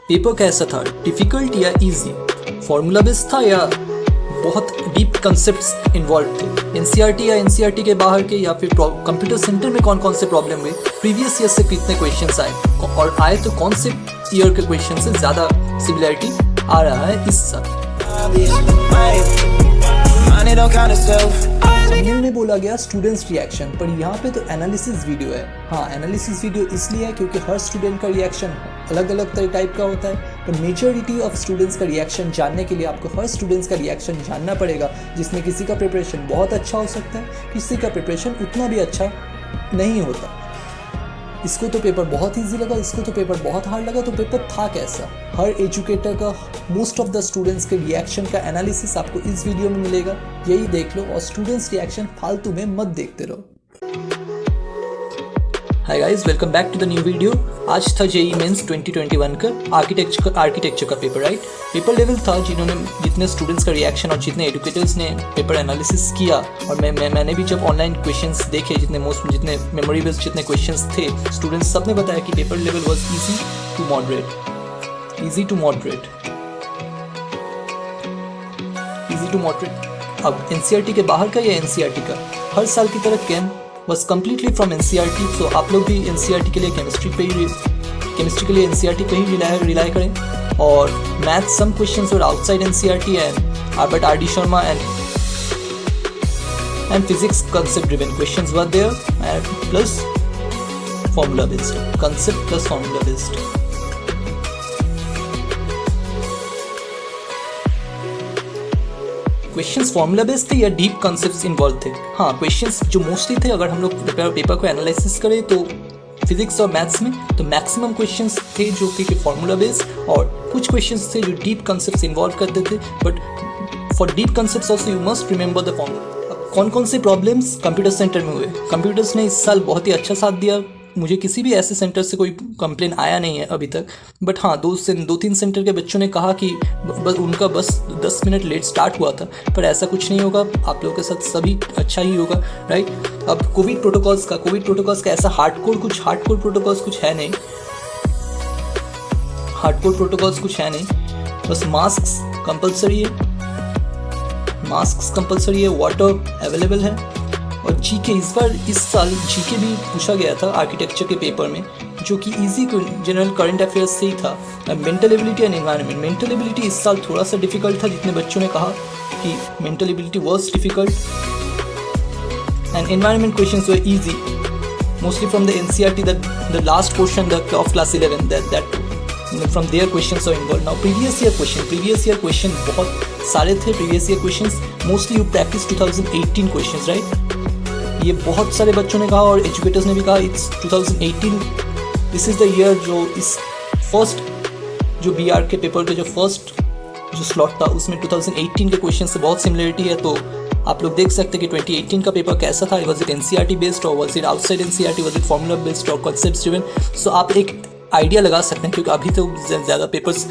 Paper कैसा था, difficult या इजी, फॉर्मूला बेस्ड था या बहुत डीप कंसेप्ट्स इन्वॉल्व थे, एनसीईआरटी या एनसीईआरटी के बाहर के, या फिर कंप्यूटर सेंटर में कौन कौन से प्रॉब्लम हुए, प्रीवियस ईयर से कितने क्वेश्चंस आए और आए तो कौन से ईयर के क्वेश्चन से ज़्यादा सिमिलरिटी आ रहा है इस साल। थंबनेल में बोला गया स्टूडेंट्स रिएक्शन, पर यहाँ पे तो एनालिसिस वीडियो है। हाँ, एनालिसिस वीडियो इसलिए है क्योंकि हर स्टूडेंट का रिएक्शन अलग अलग टाइप का होता है, पर मेजॉरिटी ऑफ स्टूडेंट्स का रिएक्शन जानने के लिए आपको हर स्टूडेंट्स का रिएक्शन जानना पड़ेगा, जिसमें किसी का प्रिपरेशन बहुत अच्छा हो सकता है, किसी का प्रिपरेशन उतना भी अच्छा नहीं होता। इसको तो पेपर बहुत ईजी लगा, इसको तो पेपर बहुत हार्ड लगा, तो पेपर था कैसा? हर एजुकेटर का मोस्ट ऑफ द स्टूडेंट्स के रिएक्शन का एनालिसिस आपको इस वीडियो में मिलेगा, यही देख लो और स्टूडेंट्स रिएक्शन फालतू में मत देखते रहो। Hi guys, welcome back to the new video. आज था जेईई मेंस 2021 का आर्किटेक्चर का पेपर, राइट। पेपर लेवल था, जितने स्टूडेंट्स का रिएक्शन और जितने एजुकेटर्स ने पेपर एनालिसिस किया, और मैंने भी जब ऑनलाइन क्वेश्चंस देखे, जितने मेमोरी बेस्ड जितने क्वेश्चंस थे, स्टूडेंट्स सब ने बताया कि paper level was easy to moderate. अब एनसीईआरटी के बाहर का या एनसीईआरटी का, हर साल की तरह केम was completely from NCERT, so आप लोग भी NCERT के लिए केमिस्ट्री के लिए NCERT पे ही रिलाई करें, और math some questions were outside NCERT and but R.D. Sharma and physics concept driven questions were there, and plus formula based, concept plus formula based. Questions formula based थे या deep concepts involve थे? हाँ, questions जो mostly थे, अगर हम लोग paper को एनालिसिस करें तो फिजिक्स और मैथ्स में तो मैक्सिमम क्वेश्चंस थे जो कि फॉर्मूला बेस्ड, और कुछ क्वेश्चंस थे जो डीप कॉन्सेप्ट्स इन्वॉल्व करते थे। But for deep concepts also you must remember the formula. कौन कौन से प्रॉब्लम्स कंप्यूटर सेंटर में हुए? कंप्यूटर्स ने इस साल बहुत ही अच्छा साथ दिया, मुझे किसी भी ऐसे सेंटर से कोई कंप्लेन आया नहीं है अभी तक। बट हाँ, 2-3 सेंटर के बच्चों ने कहा कि उनका बस 10 मिनट लेट स्टार्ट हुआ था, पर ऐसा कुछ नहीं होगा, आप लोगों के साथ सभी अच्छा ही होगा, राइट। अब कोविड प्रोटोकॉल्स का ऐसा हार्डकोर प्रोटोकॉल्स कुछ है नहीं, बस मास्क कंपलसरी है, वाटर अवेलेबल है, और जीके इस साल जीके भी पूछा गया था आर्किटेक्चर के पेपर में, जो कि इजी जनरल करंट अफेयर्स से ही था। मेंटल एबिलिटी एंड एनवायरनमेंट इस साल थोड़ा सा डिफिकल्ट था, जितने बच्चों ने कहा कि mental ability was difficult, and environment questions were easy mostly from the NCERT, the last portion of class 11 that from their questions are involved. Now previous year question बहुत सारे थे। previous year questions mostly you practice 2018 questions, right? ये बहुत सारे बच्चों ने कहा और एजुकेटर्स ने भी कहा it's 2018, this is the year जो इस फर्स्ट जो BR के पेपर के जो फर्स्ट जो स्लॉट था उसमें 2018 के क्वेश्चन से बहुत सिमिलरिटी है। तो आप लोग देख सकते हैं कि 2018 का पेपर कैसा था, was it NCERT based or was it outside NCERT, was it formula based or concepts driven? So आप एक आइडिया लगा सकते हैं, क्योंकि अभी तो ज़्यादा पेपर्स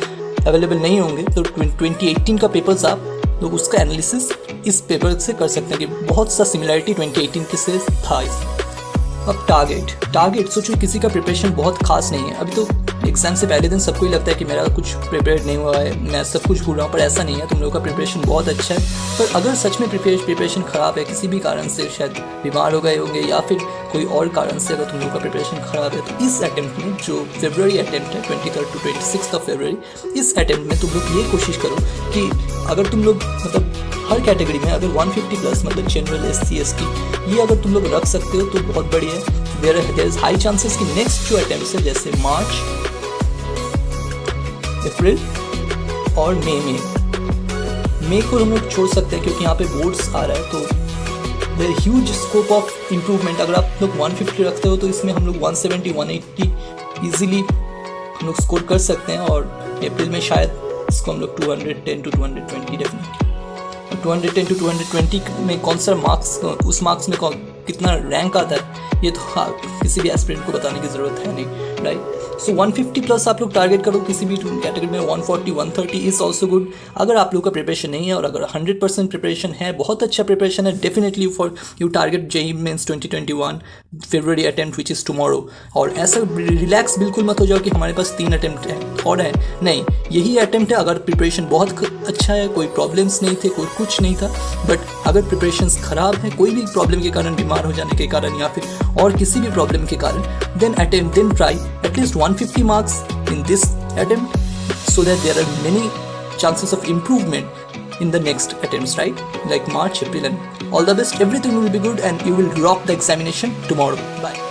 अवेलेबल नहीं होंगे, तो 2018 का पेपर्स आप लोग उसका एनालिसिस इस पेपर से कर सकते हैं कि बहुत सा सिमिलरिटी 2018 के से था। अब टारगेट सोचो, किसी का प्रिपरेशन बहुत खास नहीं है, अभी तो एग्जाम से पहले दिन सबको ही लगता है कि मेरा कुछ प्रिपेयर नहीं हुआ है, मैं सब कुछ भूल रहा हूँ, पर ऐसा नहीं है, तुम लोगों का प्रिपरेशन बहुत अच्छा है। पर अगर सच में प्रिपरेशन ख़राब है, किसी भी कारण से शायद बीमार हो गए होंगे या फिर कोई और कारण से अगर तुम लोगों का प्रिपरेशन ख़राब है, तो इस अटेम्प्ट में जो फरवरी अटेम्प्ट है 23 to 26 फरवरी, इस अटेम्प्ट में तुम लोग ये कोशिश करो कि अगर तुम लोग मतलब हर कैटेगरी में अगर 150 प्लस मतलब जनरल SC ST ये अगर तुम लोग रख सकते हो तो बहुत बढ़िया है। देयर इज हाई चांसेस कि नेक्स्ट जो अटेम्प्ट है जैसे मार्च, अप्रैल और मई को हम लोग छोड़ सकते हैं, क्योंकि यहाँ पे बोर्ड्स आ रहा है, तो there huge scope of improvement. अगर आप लोग 150 रखते हो तो इसमें हम लोग 170 180 ईजिली हम लोग स्कोर कर सकते हैं, और अप्रैल में शायद इसको हम लोग 210 to 220 डेफिनेटली 210 to 220 में कौन सा मार्क्स, उस मार्क्स में कितना रैंक आता है ये तो किसी भी एस्पिरेंट को बताने की ज़रूरत है नहीं, राइट। सो 150 प्लस आप लोग टारगेट करो किसी भी कैटेगरी में। 140 130 इज़ ऑल्सो गुड। अगर आप लोग का प्रिपरेशन नहीं है और अगर 100% प्रिपरेशन है, बहुत अच्छा प्रिपरेशन है, definitely for you target JEE mains 2021, February attempt which is tomorrow। और ऐसा रिलैक्स बिल्कुल मत हो जाओ कि हमारे पास 3 अटैम्प्ट हैं और हैं, नहीं, यही अटैम्प्ट है। अगर प्रिपरेशन बहुत अच्छा है, कोई प्रॉब्लम्स नहीं थे, कोई कुछ नहीं था, बट अगर प्रिपरेशंस ख़राब है, कोई भी प्रॉब्लम के कारण, बीमार हो जाने के कारण या फिर और किसी भी प्रॉब्लम के कारण, then try at least 150 marks in this attempt, so that there are many chances of improvement in the next attempts, right? Like March, April, and all the best. Everything will be good and you will rock the examination tomorrow. Bye.